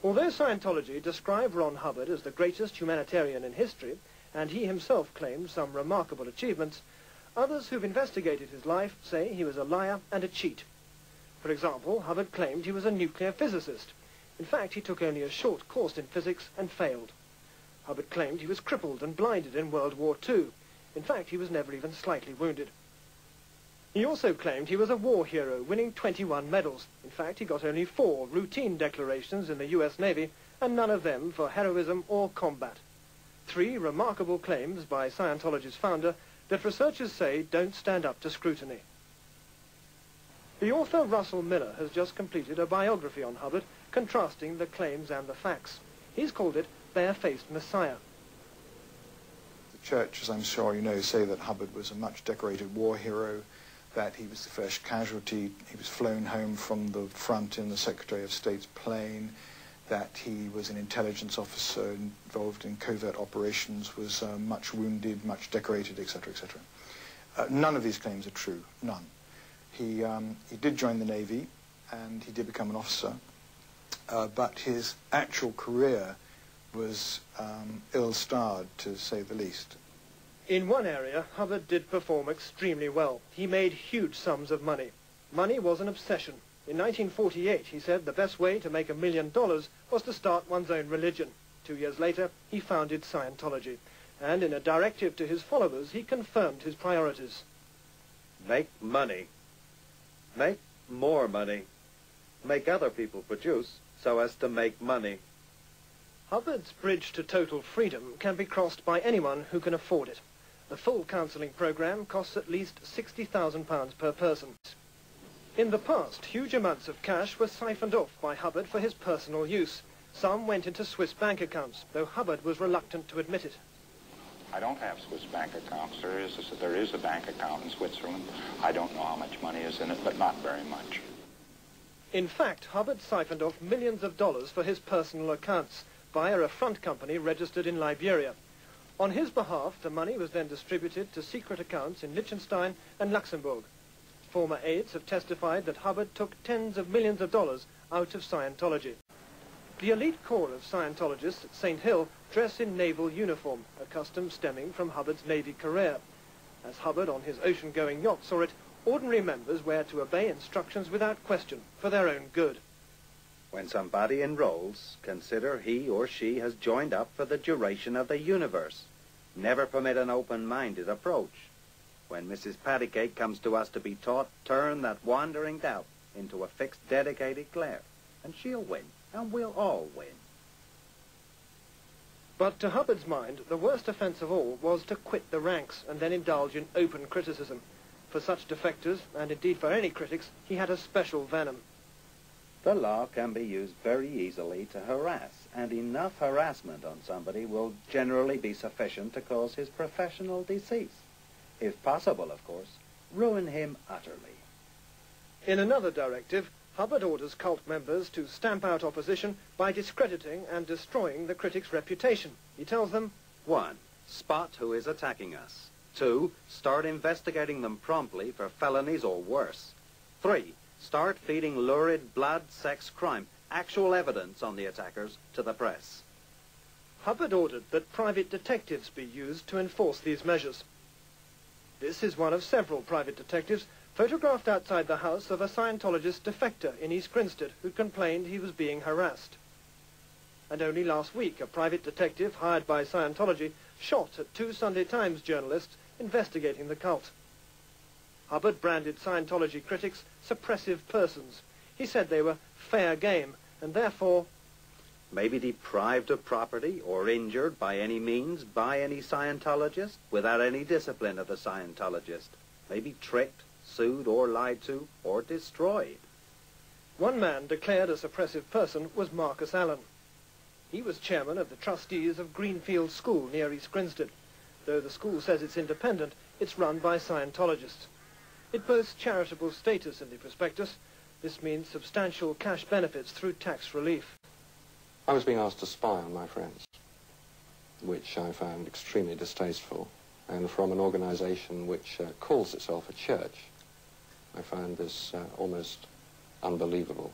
Although Scientology described Ron Hubbard as the greatest humanitarian in history, and he himself claimed some remarkable achievements, others who've investigated his life say he was a liar and a cheat. For example, Hubbard claimed he was a nuclear physicist. In fact, he took only a short course in physics and failed. Hubbard claimed he was crippled and blinded in World War II. In fact, he was never even slightly wounded. He also claimed he was a war hero, winning 21 medals. In fact, he got only 4 routine declarations in the US Navy, and none of them for heroism or combat. 3 remarkable claims by Scientology's founder that researchers say don't stand up to scrutiny. The author Russell Miller has just completed a biography on Hubbard, contrasting the claims and the facts. He's called it Bare-Faced Messiah. The church, as I'm sure you know, say that Hubbard was a much decorated war hero, that he was the first casualty, he was flown home from the front in the Secretary of State's plane, that he was an intelligence officer involved in covert operations, was much wounded, much decorated, etc., etc. None of these claims are true, none. He did join the Navy, and he did become an officer, but his actual career was ill-starred, to say the least. In one area, Hubbard did perform extremely well. He made huge sums of money. Money was an obsession. In 1948, he said the best way to make $1 million was to start one's own religion. 2 years later, he founded Scientology. And in a directive to his followers, he confirmed his priorities. Make money. Make more money. Make other people produce so as to make money. Hubbard's bridge to total freedom can be crossed by anyone who can afford it. The full counselling programme costs at least £60,000 per person. In the past, huge amounts of cash were siphoned off by Hubbard for his personal use. Some went into Swiss bank accounts, though Hubbard was reluctant to admit it. I don't have Swiss bank accounts. There is a bank account in Switzerland. I don't know how much money is in it, but not very much. In fact, Hubbard siphoned off millions of dollars for his personal accounts via a front company registered in Liberia. On his behalf, the money was then distributed to secret accounts in Liechtenstein and Luxembourg. Former aides have testified that Hubbard took tens of millions of dollars out of Scientology. The elite corps of Scientologists at St. Hill dress in naval uniform, a custom stemming from Hubbard's Navy career. As Hubbard on his ocean-going yacht saw it, ordinary members were to obey instructions without question, for their own good. When somebody enrolls, consider he or she has joined up for the duration of the universe. Never permit an open-minded approach. When Mrs. Pattycake comes to us to be taught, turn that wandering doubt into a fixed, dedicated glare, and she'll win, and we'll all win. But to Hubbard's mind, the worst offence of all was to quit the ranks and then indulge in open criticism. For such defectors, and indeed for any critics, he had a special venom. The law can be used very easily to harass, and enough harassment on somebody will generally be sufficient to cause his professional decease. If possible, of course, ruin him utterly. In another directive, Hubbard orders cult members to stamp out opposition by discrediting and destroying the critic's reputation. He tells them, 1. Spot who is attacking us. 2. Start investigating them promptly for felonies or worse. 3. Start feeding lurid blood, sex, crime, actual evidence on the attackers, to the press. Hubbard ordered that private detectives be used to enforce these measures. This is one of several private detectives photographed outside the house of a Scientologist defector in East Grinstead who complained he was being harassed. And only last week, a private detective hired by Scientology shot at 2 Sunday Times journalists investigating the cult. Hubbard branded Scientology critics suppressive persons. He said they were fair game, and therefore Maybe deprived of property or injured by any means by any Scientologist without any discipline of the Scientologist. Maybe tricked, sued or lied to or destroyed. One man declared a suppressive person was Marcus Allen. He was chairman of the trustees of Greenfield School near East Grinstead. Though the school says it's independent, it's run by Scientologists. It boasts charitable status in the prospectus. This means substantial cash benefits through tax relief. I was being asked to spy on my friends, which I found extremely distasteful, and from an organization which calls itself a church, I found this almost unbelievable.